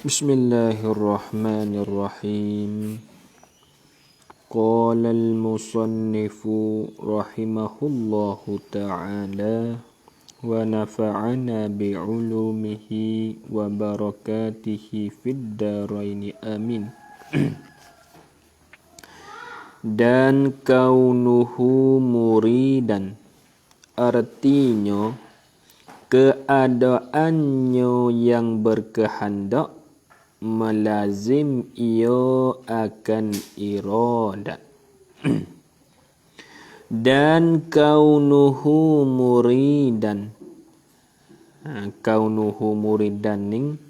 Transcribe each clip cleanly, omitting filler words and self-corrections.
Bismillahirrahmanirrahim. Qala al-musannifu rahimahullahu ta'ala wa nafa'ana bi'ulumihi wa barakatihi fid daraini amin. Dan kaunuhu muridan, artinya keadaannya yang berkehendak melazim ia akan iradat. Dan kaunuhu muridan, kaunuhu muridan ni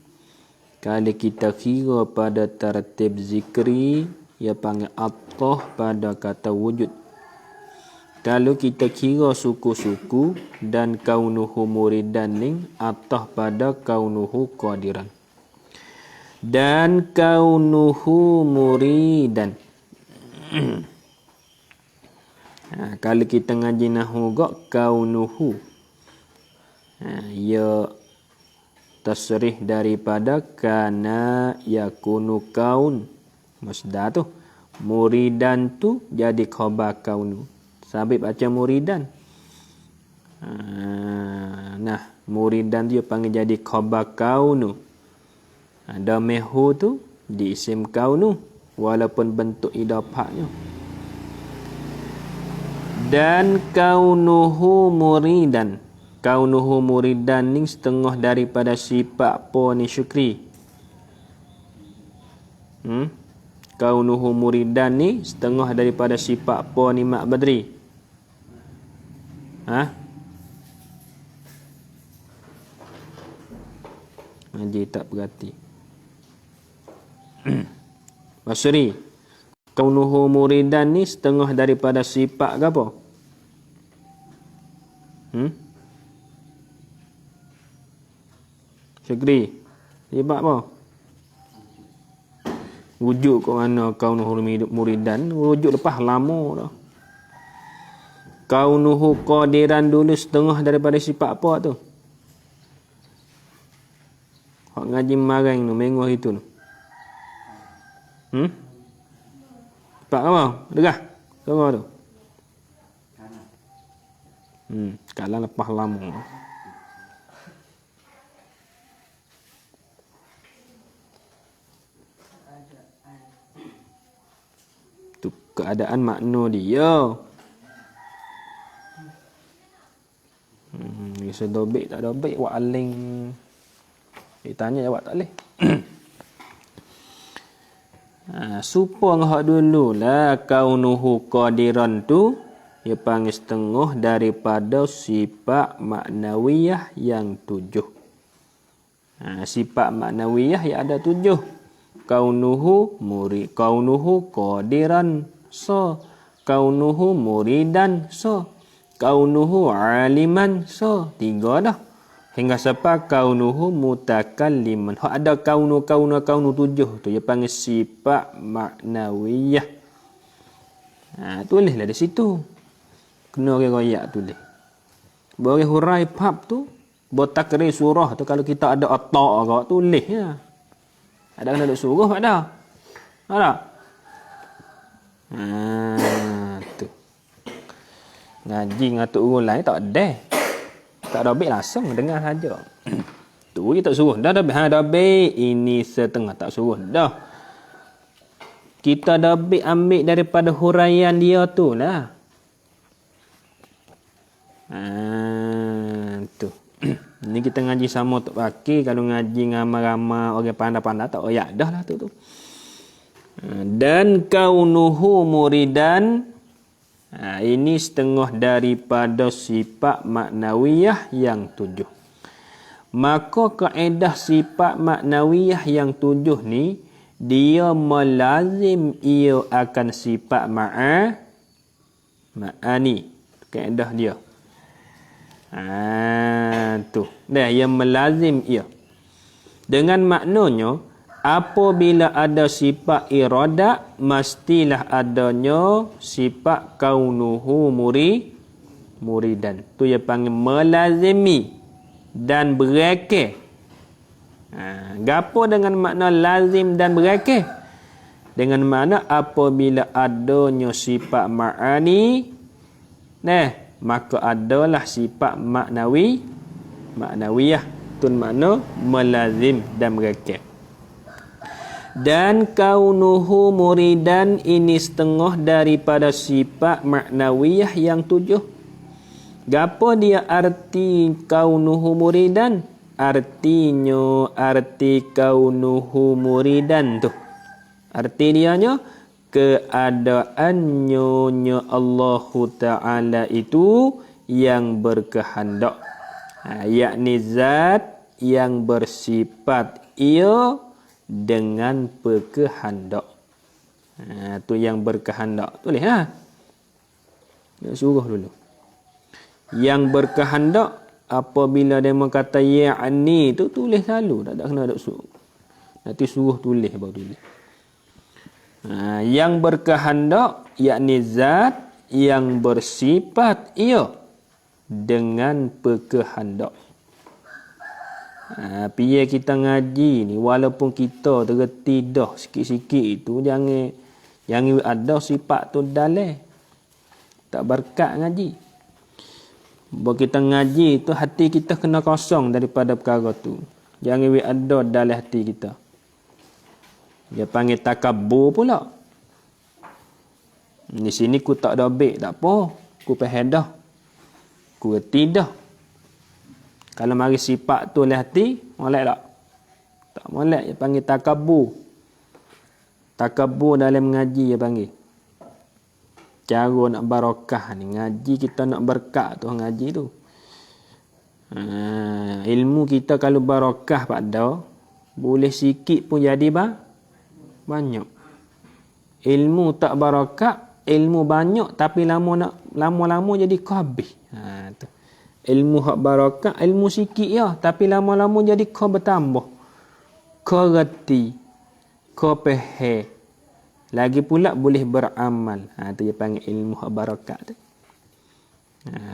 kalau kita kira pada tertib zikri ia panggil athah pada kata wujud. Kalau kita kira suku-suku dan kaunuhu muridan ni athah pada kaunuhu qadiran. Dan kaunuhu muridan. Kalau kita ngaji nahwu gak kaunuhu, ia tasrih daripada kana yakunu kaun. Masdar tu. Muridan tu jadi khabar kaunu. Sabit baca muridan. Nah, muridan dia panggil jadi khabar kaunu. Damihu tu di isim kaunu walaupun bentuk idafahnya. Dan kaunuhu muridan. Kaunuhu muridan ni setengah daripada sifat po ni syukri. Kaunuhu muridan ni setengah daripada sifat po ni mak badri. Haji tak berhati. Basri, kaunuhu muridan ni setengah daripada sifat ke apa? Syukri, sifat apa? Wujud ke mana kaunuhu muridan? Wujud lepas lama dah. Kaunuhu qadiran dulu setengah daripada sifat apa tu? Hak ngaji marang tu, mengoh itu tu. Sifat apa? Degah? Sama tu? Kalah lepas lama. Tu keadaan makna dia. Bisa dobik tak dobik, wak aling. Ditanya jawab tak boleh. Supang hak dululah kaunuhu qadiran tu ia panggil setengah daripada sifat maknawiyah yang 7. Sifat maknawiyah yang ada 7. Kaunuhu qadiran so, kaunuhu muridan so, kaunuhu aliman so. 3 dah. Hingga sampai kaunuhu mutakalliman. Hak ada kaunu 7 tu dia panggil sifat maknawiyah. Tulislah di situ. Kena royak tulis. Bagi hurai bab tu, bertakrir surah tu kalau kita ada atta' agak tulis ya. Ada kena duk suruh ada. Ada. Tu. Ngaji ngatuk orang lain tak ada. Tak dobik langsung dengar saja. Tu je tak suruh. Dah dobik ini setengah tak suruh dah. Kita dobik ambil daripada huraian dia tu lah. Tu. Ni kita ngaji sama tak pakai. Kalau ngaji ramai-ramai orang pandai-pandai tak royak dah lah tu. Dan kaunuhu muridan. Ini setengah daripada sifat maknawiyah yang 7. Maka kaedah sifat maknawiyah yang 7 ni dia melazim ia akan sifat ma'ani. Kaedah dia. Tu. Dah yang melazim ia. Dengan maknanya apabila ada sifat iradah, mestilah adanya sifat kaunuhu muridan. Tu yang panggil melazimi dan berakil Gapo dengan makna lazim dan berakil? Dengan makna apabila adanya sifat ma'ani, maka adalah sifat maknawiyah. Itu makna melazim dan berakil. Dan kaunuhu muridan ini setengah daripada sifat maknawiyah yang 7. Gapo dia arti kaunuhu muridan? Arti kaunuhu muridan tu. Arti dianya keadaannya Allah Ta'ala itu yang berkehendak. Yakni zat yang bersifat ia dengan berkehendak. Tu yang berkehendak. Tulis suruh dulu. Yang berkehendak apabila dia kata ya'ni tu tulis selalu, tak kena ada suruh. Nanti suruh tulis baru tulis. Yang berkehendak yakni zat yang bersifat ia dengan berkehendak. Biar kita ngaji ni, walaupun kita tergerti dah sikit-sikit itu, jangan ada sifat tu dalam. Tak berkat ngaji. Bila kita ngaji tu, hati kita kena kosong daripada perkara tu. Jangan ada dalam hati kita. Dia panggil takabur pula. Di sini ku tak ada baik, tak apa. Ku faham dah. Ku reti dah. Kalau mari sifat tu oleh hati, molek tak? Tak molek, dia panggil takabur. Takabur dalam mengaji dia panggil. Cara nak barakah ni. Ngaji kita nak berkat tu, ngaji tu. Ilmu kita kalau barakah pada, boleh sikit pun jadi banyak. Ilmu tak barakah, ilmu banyak tapi lama-lama jadi kau habis. Tu. Ilmu hak barakah, ilmu sikit ya, tapi lama-lama jadi kau bertambah. Kau reti, kau faham. Lagi pula boleh beramal. Tu dia panggil ilmu hak barakah tu.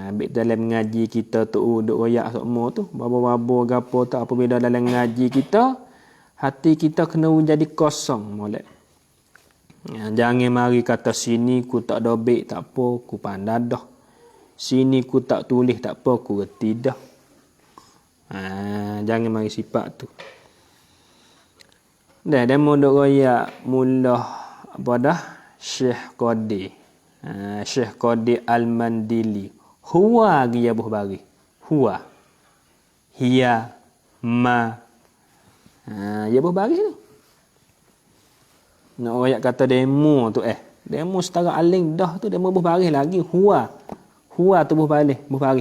Ambil dalam ngaji kita tu duk royak semua tu, babo-babo gapo tak, apabila dalam ngaji kita, hati kita kena jadi kosong molek. Jangan mari kata sini ku tak ada baik, tak apa, ku pandai dah. Sini ku tak tulis, tak apa, ku reti dah. Jangan mari sifat tu. Dah demo duk royak mula apa dah? Syekh Qadir. Syekh Qadir Al-Mandili. Huwa dia buh bagi. Huwa. Hiya ma. Dia buh bagi tu. Nak royak kata demo tu demo setara aling dah tu demo buh bagi lagi huwa. Huwa tu buh bagi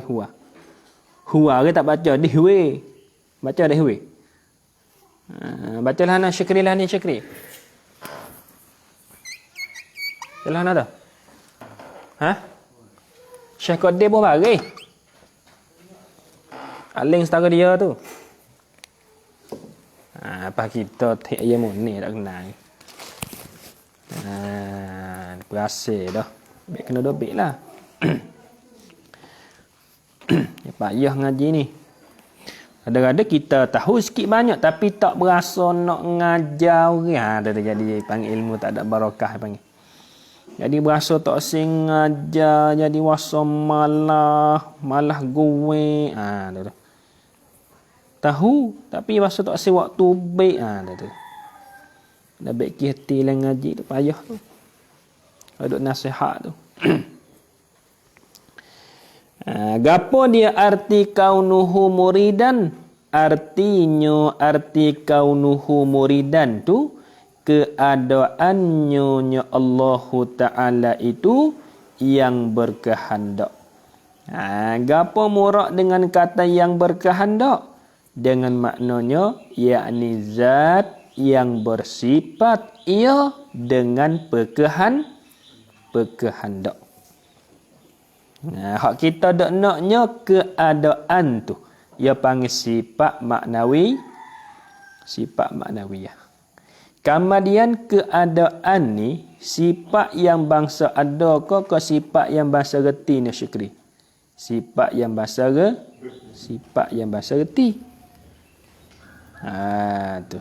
huwa. Huwa ke tak baca dihwe. Baca dihwe. Bacalah ana syakri lah ni syakri. Jalan ada? Syekh Qadir pun bagi. Aling setara dia tu. Apa kita tak ya ni tak kenal. Berhasil dah. Baik kena dobik lah. Ya payah ngaji ni. Kadang-kadang kita tahu sikit banyak tapi tak berasa nak ngajar orang. Ada jadi panggil ilmu tak ada barakah panggil. Jadi berasa tak sing ngajar, jadi wasa malah gue. Tahu tapi rasa tak si waktu baik. Tu. Dah baik hati lah ngaji tu payah tu. Ada nasihat tu. Gapo dia arti kaunuhu muridan? Arti kaunuhu muridan tu keadaannya Allah Ta'ala itu yang berkehendak. Gapo murak dengan kata yang berkehendak? Dengan maknanya yakni zat yang bersifat ia dengan berkehendak. Hak kita dak naknya keadaan tu ia panggil sifat maknawiyah. Kemudian keadaan ni sifat yang bangsa ada ke sifat yang bangsa reti ni syukri. Sifat yang bangsa reti. Tu.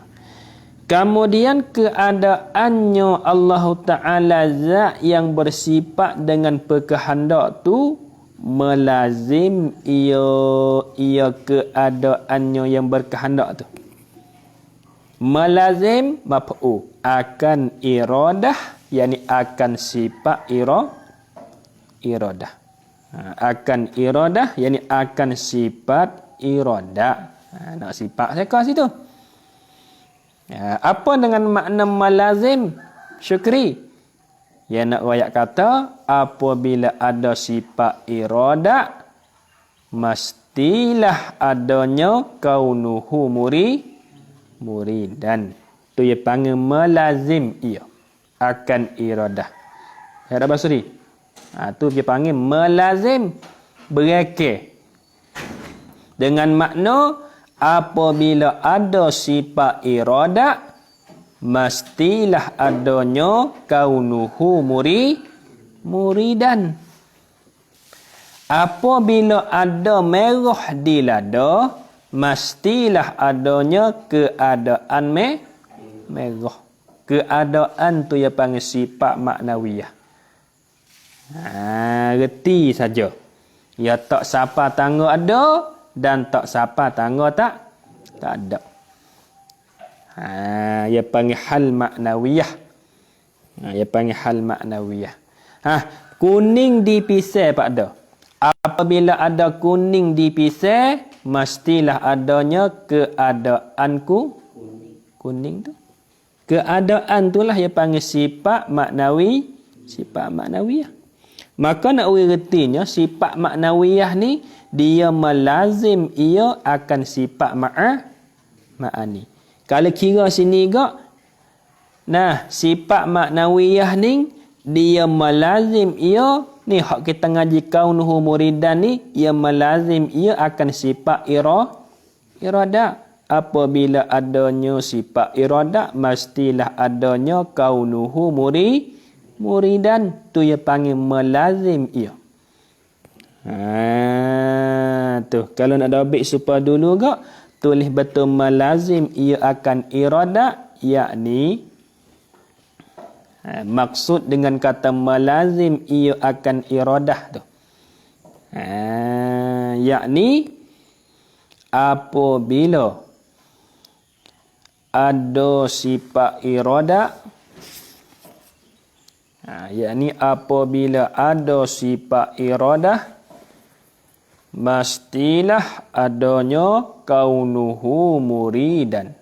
Kemudian keadaannya Allah Ta'ala zat yang bersifat dengan berkehendak tu melazim ia keadaannya yang berkehendak tu. Melazim maf'ul akan iradah, yakni akan sifat iradah. Akan iradah, yakni akan sifat iradah. Nak sifat saya kat situ. Apa dengan makna melazim syukri? Yang nak rakyat kata, apabila ada sifat iradah, mestilah adanya kaunuhu muridan. Tu dia panggil melazim ia. Akan iradah. Ada Basri? Tu dia panggil melazim. Berakil. Dengan makna, apabila ada sifat iradah, mestilah adanya kaunuhu muridan. Apabila ada merah di lada, mestilah adanya keadaan merah. Keadaan tu yang panggil sifat maknawiyah. Reti saja. Ya tak siapa tangga ada dan tak siapa tangga tak ada. Ia panggil hal maknawiyah. Ia panggil hal maknawiyah. Kuning dipisah pak ada. Apabila ada kuning dipisah, mestilah adanya keadaanku kuning tu. Keadaan itulah ia panggil sifat maknawiyah. Maka nak retinya sifat maknawiyah ni dia melazim ia akan sifat ma'ani. Kalau kira sini gak, sifat maknawiyah ni dia melazim ia ni hak kita ngaji kaunuhu muridan ni, ia melazim ia akan sifat iradah. Apabila adanya sifat iradah, mestilah adanya kaunuhu muridan. Tu ia panggil melazim ia. Tu kalau nak dabik supaya dulu gak, tulis betul melazim ia akan iradah, yakni maksud dengan kata melazim ia akan iradah tu, yakni apabila ada sifat iradah, yakni apabila ada sifat iradah, mestilah adanya kaunuhu muridan.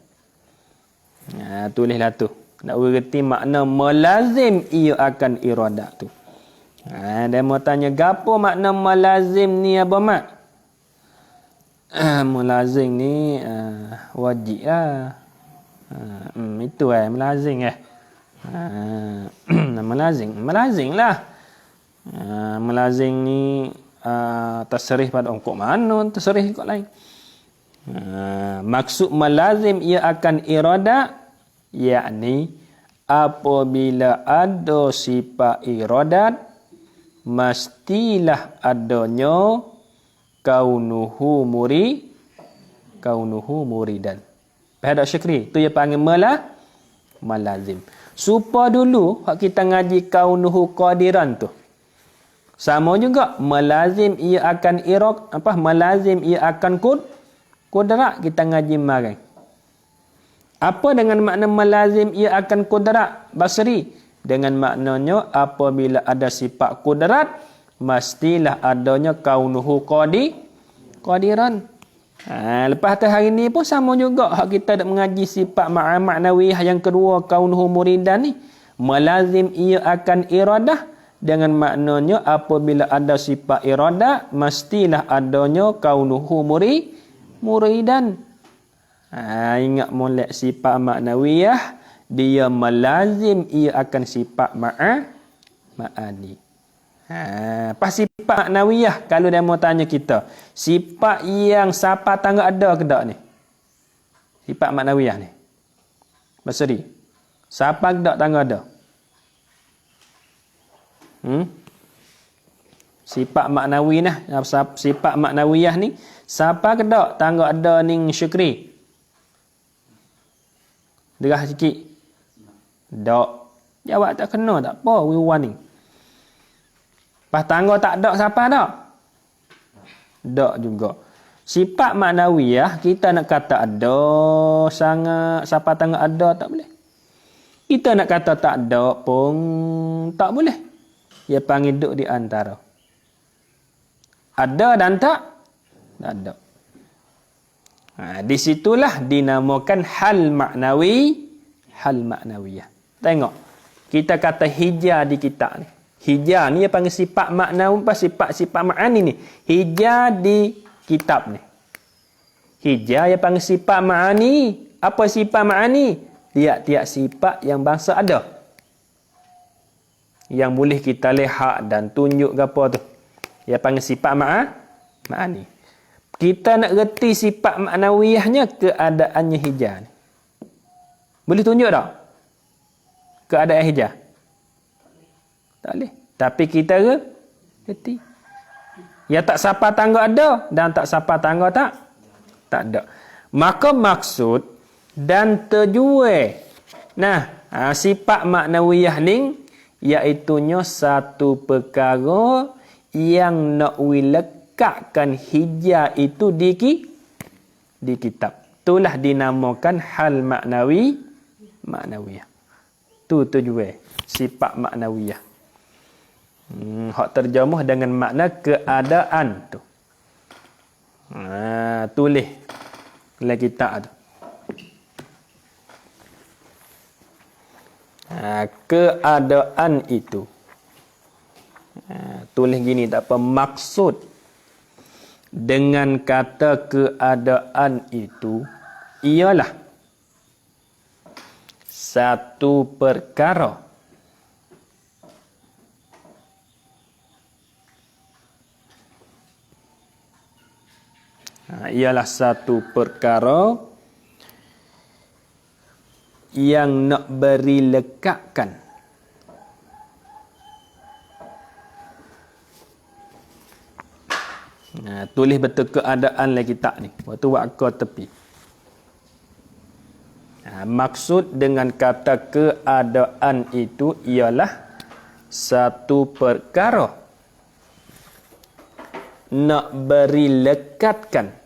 Tulislah tu. Nak bererti makna melazim ia akan iradah tu. Dia mau tanya, gapo makna melazim ni apa mak? Melazim ni wajib lah. Itu melazim melazim lah. Melazim ni tasrih pada ongkok mana, tasrih kok lain. Maksud melazim ia akan iradah, yakni apabila ada sifat iradat, mestilah adanya kaunuhu muridan. Pada syukri tu dia panggil melazim. Supaya dulu hak kita ngaji kaunuhu qadiran tu sama juga, melazim ia akan melazim ia akan kudrat. Kita ngaji kemarin. Apa dengan makna melazim ia akan kudrat Basri? Dengan maknanya apabila ada sifat kudrat, mestilah adanya kaunuhu qadiran. Lepas hari ni pun sama juga hak kita dak mengaji sifat maknawiyah yang kedua kaunuhu muridan ni, melazim ia akan iradah. Dengan maknanya apabila ada sifat iradah, mestilah adanya kaunuhu muridan. Ingat molek sifat maknawiyah, dia melazim ia akan sifat ma'ani. Pas sifat maknawiyah, kalau dia mau tanya kita, sifat yang siapa tangga ada ke tak ni? Sifat maknawiyah ni. Basri. Siapa ke tak tangga ada? Sifat maknawi nah, sifat maknawiyah ni siapa ke tak tangga ada ning syukri? Derah sikit. Dak. Jawab tak kena tak apa wiwan ni. Pas tangga tak dak siapa dak? Dak juga. Sifat maknawiyah kita nak kata ada sangat, siapa tangga ada tak boleh. Kita nak kata tak ada pun tak boleh. Dia panggil duduk di antara. Ada dan tak ada. Di situlah dinamakan hal maknawiyah. Tengok. Kita kata hija di kitab ni. Hija ni dia panggil sifat maknawi, sifat ma'ani ni. Hija di kitab ni. Hija dia panggil sifat ma'ani. Apa sifat ma'ani? Tiap-tiap sifat yang bangsa ada. Yang boleh kita lihat dan tunjuk ke apa tu. Dia panggil sifat ma'ani. Kita nak reti sifat maknawiyahnya, keadaannya hija ni. Boleh tunjuk tak? Keadaan hija? Tak boleh. Tapi kita reti. Ya tak siapa tangga ada dan tak siapa tangga tak ada. Maka maksud dan tujuan. Sifat maknawiyah ni iaitunya satu perkara yang nak lekatkan hija itu di kitab. Itulah dinamakan hal maknawiyah. Tu tujuan sifat maknawiyah. Hak terjemuh dengan makna keadaan tu. Tulis dalam kitab tu. Keadaan itu. Tulis gini tak apa. Maksud dengan kata keadaan itu ialah satu perkara ialah satu perkara yang nak beri lekatkan tulis betul keadaan lagi tak ni. Waktu waktu tepi. Maksud dengan kata keadaan itu ialah satu perkara nak beri lekatkan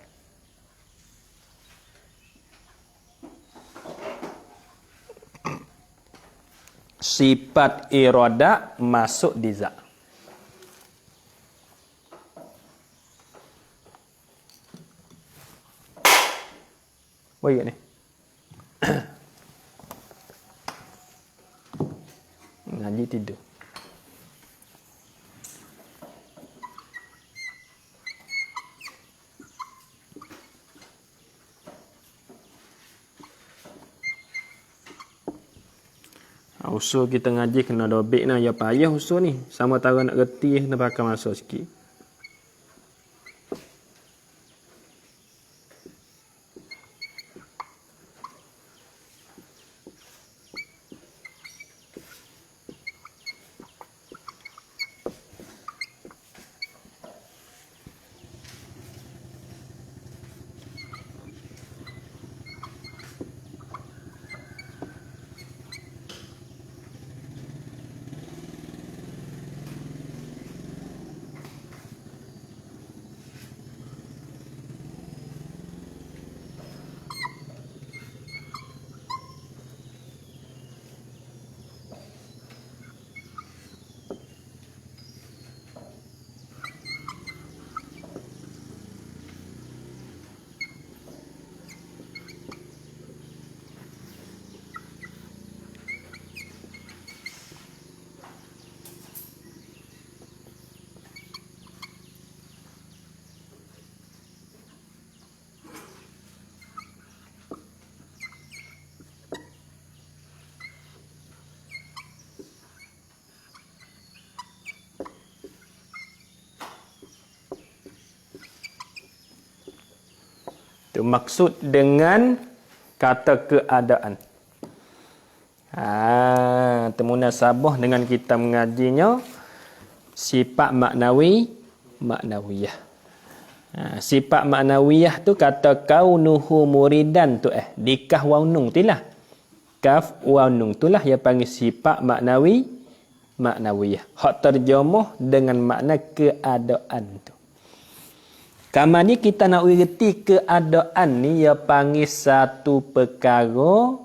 sifat iradah masuk di zat. Baik ni. Ngaji tidur. Usul kita ngaji kena dobek nah, ya payah usul ni. Sama tara nak reti kena pakai masa sikit. Itu maksud dengan kata keadaan. Termunasabah dengan kita mengajinya sifat maknawiyah. Sifat maknawiyah tu kata kaunuhu muridan tu dikah waunung tilah. Kaf waw nun itulah yang panggil sifat maknawiyah. Hak terjemuh dengan makna keadaan tu. Kamar ni kita nak reti keadaan ni ia panggil satu perkara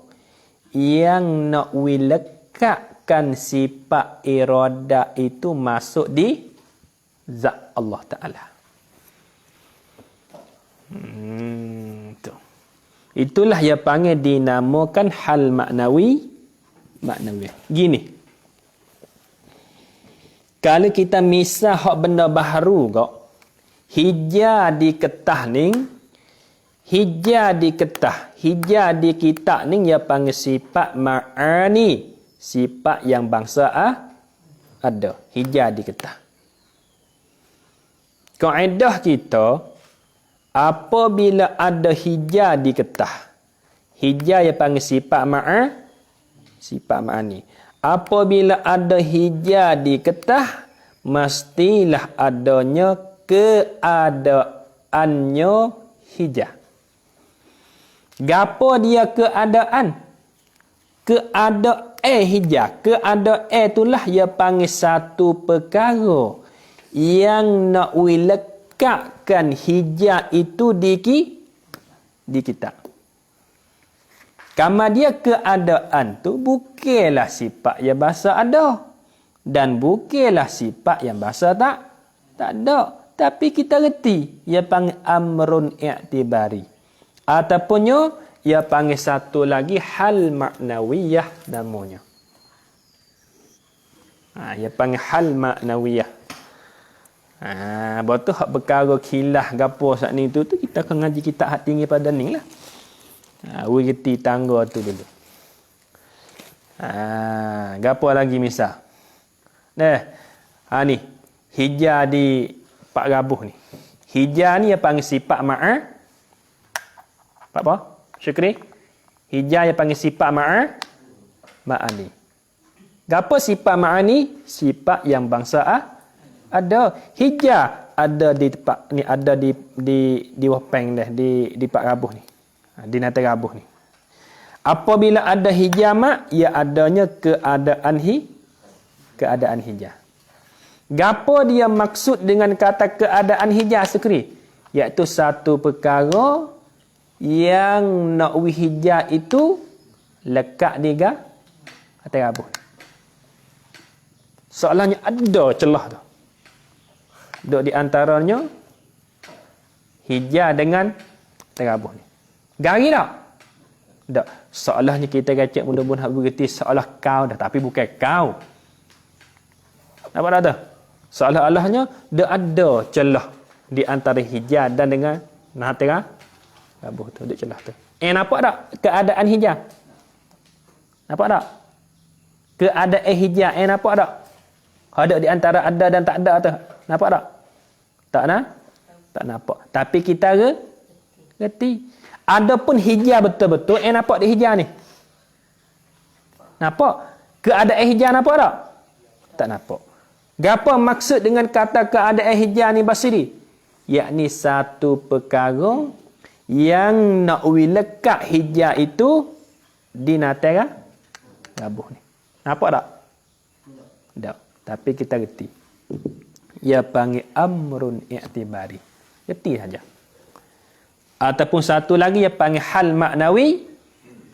yang nak lekatkan sifat iradah itu masuk di zat Allah Ta'ala. Tu. Itulah yang panggil dinamakan hal maknawi. Gini. Kalau kita misal hak benda baharu kok, hijau di ketah ni, hijau di ketah, hijau di kitab ni ia panggil sifat ma'ani, sifat yang bangsa ada, hijau di ketah. Kaedah kita, apabila ada hijau di ketah, hijau yang panggil sifat sifat ma'ani. Apabila ada hijau di ketah, mestilah adanya keadaannya hijau. Gapo dia keadaan? Keadaan hijau. Keadaan itulah ia panggil satu perkara yang nak lekatkan hijau itu di kitab. Kama dia keadaan tu bukanlah sifat yang bahasa ada dan bukanlah sifat yang bahasa tak ada. Tapi kita reti ia panggil amrun i'tibari. Ataupun ia panggil satu lagi hal maknawiyah namanya. Ia panggil hal maknawiyah. Betul hak perkara kilah gapo saat ni tu kita akan ngaji kitab hak tinggi pada ni lah. Reti tangga tu dulu. Gapo lagi misal? Ni hijau di Pak Rabuh ni. Hijau ni yang panggil sifat apa? Syukri. Hijau yang panggil sifat ma'ani. Gapo sifat ma'ani? Sifat yang bangsa ada. Hijau ada di tempat ni, ada di Wapeng dah, di Pak Rabuh ni. Di Nata Rabuh ni. Apabila ada hijau mak, ia adanya keadaan hijau. Gapo dia maksud dengan kata keadaan hijau Syukri? Iaitu satu perkara yang nak hijau itu lekat di Nata Rabuh. Soalnya ada celah tu. Duk di antaranya hijau dengan Nata ni. Gari tak? Tak. Seolahnya kita kacak mudah-mudahan hak bergerti seolah kau dah. Tapi bukan kau. Nampak tak tu? Seolah-olahnya dia ada celah di antara hijau dan dengan nahatera rabuh tu. Dia celah tu. Nampak tak keadaan hijau? Nampak tak? Keadaan hijau. Nampak tak? Ada di antara ada dan tak ada tu. Nampak tak? Tak nampak. Tapi kita reti. Adapun hijau betul-betul, nampak di hijau ni? Nampak? Keadaan hijau nampak tak? Tak nampak. Apa maksud dengan kata keadaan hijau ni Basiri? Yakni satu perkara yang nak lekat hijau itu di Nata Rabuh ni. Nampak tak? Tak. Tapi kita reti. Ia panggil amrun i'tibari. Reti saja. Ataupun satu lagi yang panggil hal maknawi.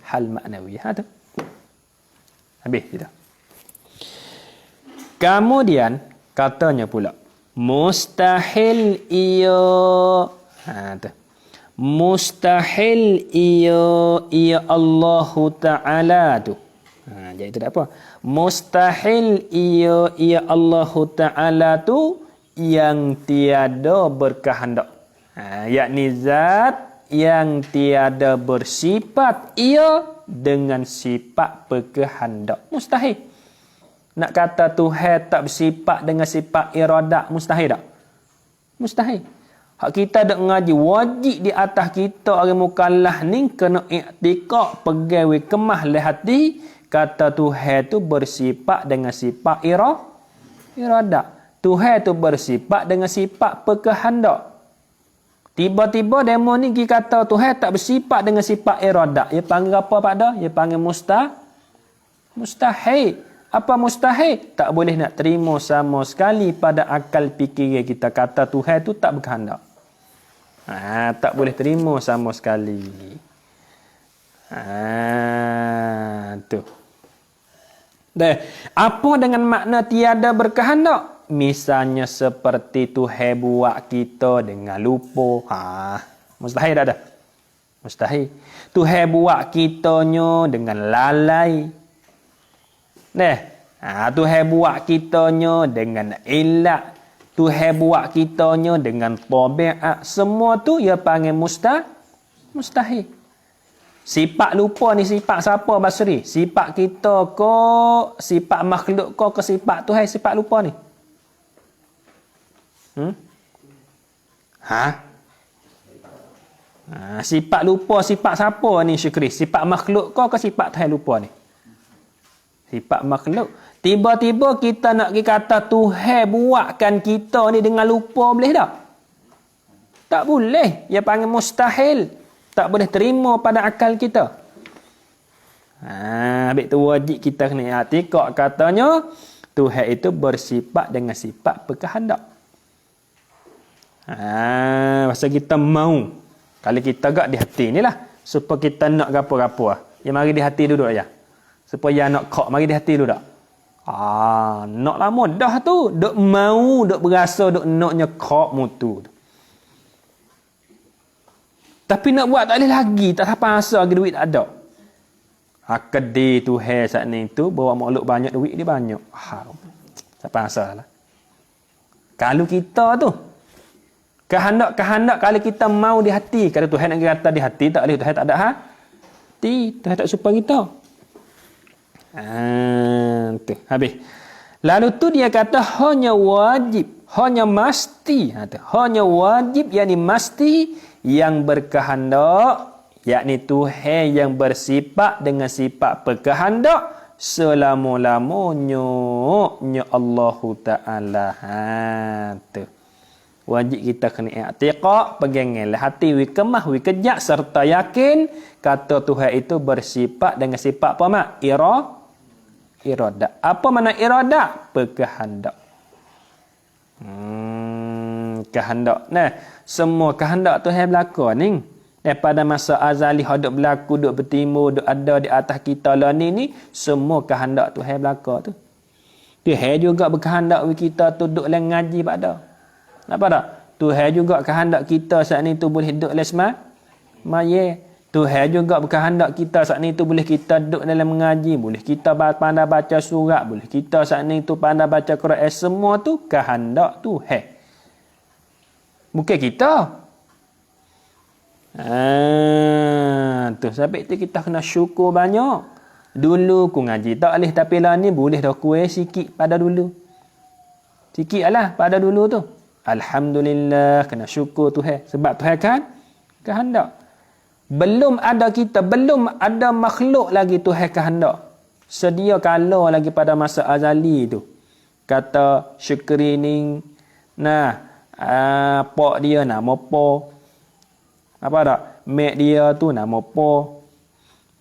Hal maknawi. Tu. Habis kita. Kemudian katanya pula mustahil ia tu. Mustahil ia Allah Ta'ala tu. Jadi itu tak apa. Mustahil ia Allah Ta'ala tu yang tiada berkehendak. Yakni zat yang tiada bersifat ia dengan sifat berkehendak. Mustahil. Nak kata Tuhan tak bersifat dengan sifat iradat, mustahil tak? Mustahil. Hak kita dak ngaji wajib di atas kita orang mukallaf ni kena i'tiqad pegawai kemah le hati kata Tuhan tu bersifat dengan sifat iradat. Tuhan tu bersifat dengan sifat berkehendak. Tiba-tiba demo ni pergi kata Tuhan tak bersifat dengan sifat iradah. Dia panggil apa Pak dah? Dia panggil mustahil. Apa mustahil? Tak boleh nak terima sama sekali pada akal fikiran kita kata Tuhan tu tak berkehendak. Tak boleh terima sama sekali. Tu. Dah. Apa dengan makna tiada berkehendak? Misalnya seperti Tuhan buat kita dengan lupa. Mustahil tak ada? Mustahil. Tuhan buat kitanya dengan lalai. Tuhan buat kitanya dengan ilat. Tuhan buat kitanya dengan tabiat. Semua tu ia panggil mustahil. Sifat lupa ni sifat siapa Basri? Sifat kita ke sifat makhluk ke sifat Tuhan sifat lupa ni? Sifat lupa sifat siapa ni Syukri? Sifat makhluk ke sifat Tuhan lupa ni? Sifat makhluk. Tiba-tiba kita nak kata Tuhan buatkan kita ni dengan lupa, boleh tak? Tak boleh. Dia panggil mustahil. Tak boleh terima pada akal kita. Habis tu wajib kita kena i'tikad katanya Tuhan itu bersifat dengan sifat berkehendak. Masa kita mau. Kalau kita agak di hati ni lah. Supaya kita nak apa-apa. Ya mari di hati duduk ya. Supaya nak kok mari di hati duduk. Nak lama dah tu. Duk mau, duk berasa, duk naknya kok mutu tu. Tapi nak buat tak boleh lagi. Tak sampai masa lagi duit tak ada. Kedai Tuhan saat ni tu. Bawa makhluk banyak duit dia banyak. Sampai masa lah. Kalau kita tu. Kehendak kalau kita mau di hati. Kalau Tuhan nak kata di hati. Tak boleh. Tuhan tak ada hati. Tuhan tak suka kita. Tu. Habis. Lalu tu dia kata hanya wajib. Hanya mesti. Hanya wajib. Yakni mesti. Yang berkehendak, yakni Tuhan yang bersifat dengan sifat berkehendak selama-lamanya Allah Ta'ala. Tu. Wajib kita kena i'tikad, peganglah hati wi kemah wi kejak serta yakin kata Tuhan itu bersifat dengan sifat apa mak? Iradah. Apa makna iradah? Berkehendak. Kehendak. Semua kehendak Tuhan berlaku ni. Daripada masa azali hadap berlaku, duk bertimur, duk ada di atas kita lah ni, semua kehendak Tuhan berlaku tu. Tuhan juga berkehendak kita tu duk dalam ngaji pada. Nampak tak? Tuhan juga kehendak kita saat ni tu boleh duk dalam maya. Tuhan juga berkehendak kita saat ni tu boleh kita duk dalam mengaji, boleh kita pandai baca surat, boleh kita saat ni tu pandai baca Quran. Semua tu kehendak Tuhan. Bukan kita. Tu sebab itu kita kena syukur banyak. Dulu ku ngaji tak boleh tapi lah ni boleh dah kuih sikit pada dulu. Sikit lah pada dulu tu. Alhamdulillah kena syukur Tuhan. Sebab Tuhan kan kehendak. Belum ada kita, belum ada makhluk lagi Tuhan kehendak. Sedia kala lagi pada masa azali tu. Kata Syukri ni pak dia nama apa? Apa tak? Mek dia tu nama apa?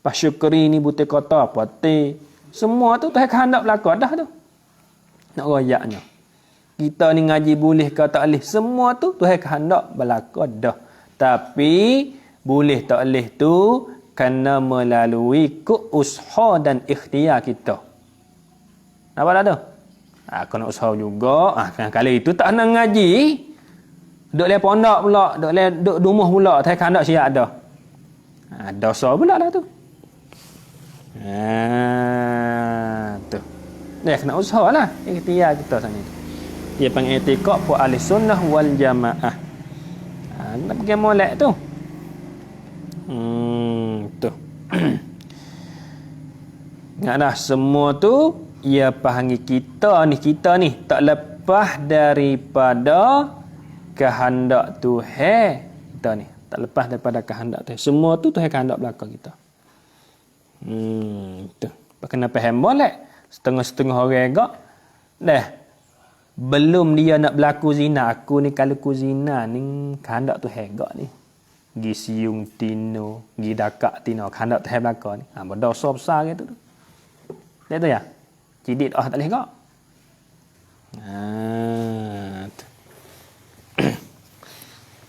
Pas Syukri ni butir kata apa? Semua tu Tuhan kehendak berlaku dah tu. Nak royaknya. Kita ni ngaji boleh ke tak boleh? Semua tu Tuhan kehendak berlaku dah. Tapi boleh tak boleh tu kena melalui usaha dan ikhtiar kita. Nampak tak tu? Kena usaha juga. Kalau itu tak nak ngaji. Duk le pondok pula, duk rumah pula, tak kandak siap dah. Dosa pula lah tu. Tu. Dia kena usahalah ikhtiar kita sana tu. Dia panggil i'tikad puak ahli sunnah wal jamaah. Nak pergi molek tu. Tu. Ingatlah semua tu ia panggil kita ni tak lepas daripada kehendak Tuhan kita ni, tak lepas daripada kehendak Tuhan. Semua tu Tuhan kehendak belakang kita. Tu. Kena faham boleh. Setengah-setengah orang agak dah Belum dia nak berlaku zina. Aku ni kalau ku zina ni kehendak tu hegak ni. Gi siung tino, gi dakak tino, kehendak tu hegak belaka ni. Berdosa besar gitu tu. Dia tu ya. Jadi tak boleh hegak.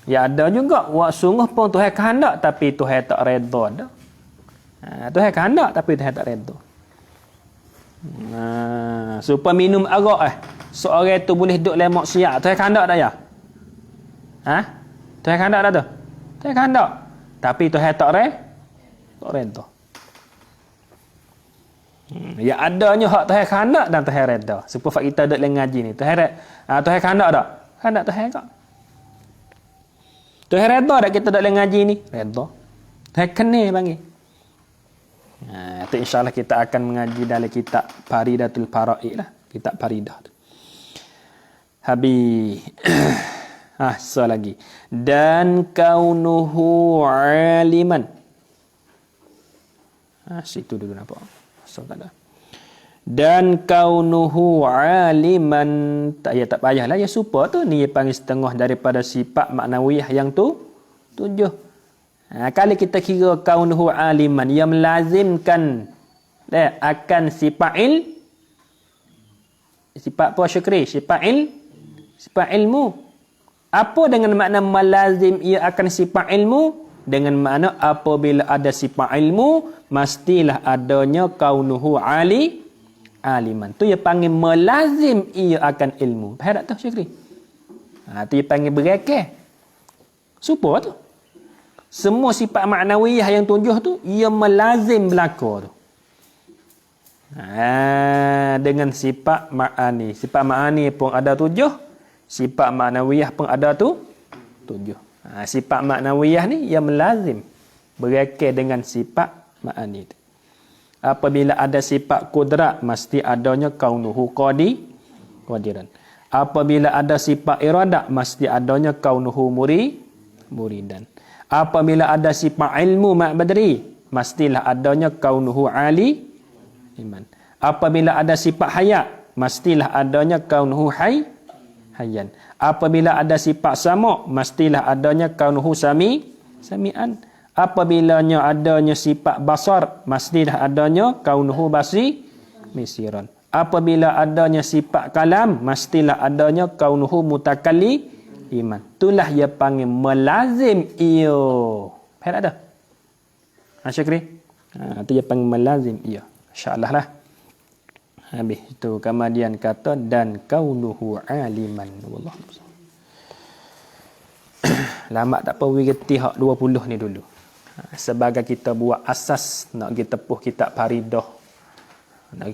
Ya ada juga wak sungguh pun Tuhan kehendak tapi Tuhan tak redha dah. Tuhan kehendak tapi Tuhan tak redha. Supaya minum arak seorang tu boleh duduk dalam maksiat. Tuhan kehendak dah ya? Tuhan kehendak dah tu? Tuhan kehendak. Tapi Tuhan tak redha. Ya adanya hak Tuhan kehendak dan Tuhan redha. Supaya kita duduk dalam ngaji ni. Tuhan kehendak tak? Kehendak Tuhan tak? Tuhan redha tak kita duduk dalam ngaji ni? Redha. Tuhan kena panggil. Itu insyaAllah kita akan mengaji dalam kitab Faridatul Faraid lah. Kitab Faridah tu. Habis. So lagi. Dan kaunuhu aliman. Situ dulu nampak. So tak ada. Dan kaunuhu aliman. Tak payahlah. Ya supaya tu. Ni panggil setengah daripada sifat maknawiyah yang tu. 7. Kalau kita kira kaunuhu aliman. Yang melazimkan. Akan sifat sifat apa syukri? Sifat ilmu. Apa dengan makna melazim ia akan sifat ilmu? Dengan makna apabila ada sifat ilmu, mestilah adanya kaunuhu aliman. Tu ia panggil melazim ia akan ilmu. Faham tak tu syukri? Tu ia panggil berakal. Supaya tu. Semua sifat maknawiyah yang 7 tu, ia melazim berlaku tu. Dengan sifat ma'ani. Sifat ma'ani pun ada 7. Sifat maknawiyah pun ada tu 7. Sifat maknawiyah ni ia melazim berakal dengan sifat ma'ani tu. Apabila ada sifat kudrat, mesti adanya kaunuhu qadiran. Apabila ada sifat iradah, mesti adanya kaunuhu muridan. Apabila ada sifat ilmu ma'badri, mestilah adanya kaunuhu iman. Apabila ada sifat hayat, mestilah adanya kaunuhu hayyan. Apabila ada sifat sama', mestilah adanya kaunuhu sami'an. Apabila adanya sifat basar, mestilah adanya kaunuhu basiran. Apabila adanya sifat kalam, mestilah adanya kaunuhu mutakalliman. Itulah ia panggil melazim iyo. Faham tak? Syukri? Itu ia panggil melazim iyo. InsyaAllah lah. Habis itu kemudian kata dan kaunuhu aliman. Wallahu a'lam. Lama tak apa wirti hak 20 ni dulu. Sebagai kita buat asas nak kita tepuh kitab Faridah. Nak